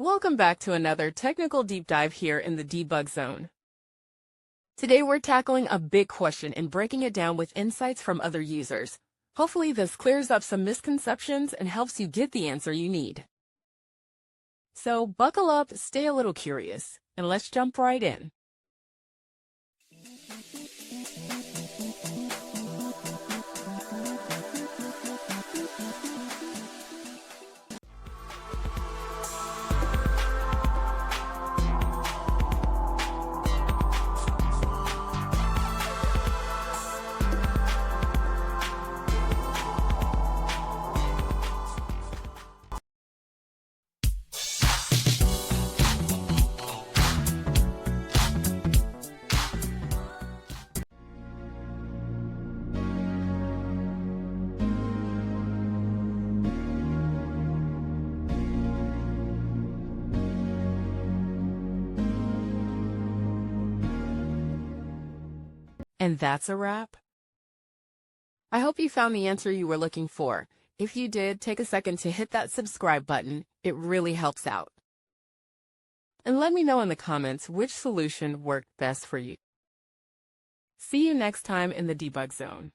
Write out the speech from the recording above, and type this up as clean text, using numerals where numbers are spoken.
Welcome back to another technical deep dive here in the Debug Zone. Today we're tackling a big question and breaking it down with insights from other users. Hopefully this clears up some misconceptions and helps you get the answer you need. So buckle up, stay a little curious, and let's jump right in. And that's a wrap. I hope you found the answer you were looking for. If you did, take a second to hit that subscribe button. It really helps out. And let me know in the comments which solution worked best for you. See you next time in the Debug Zone.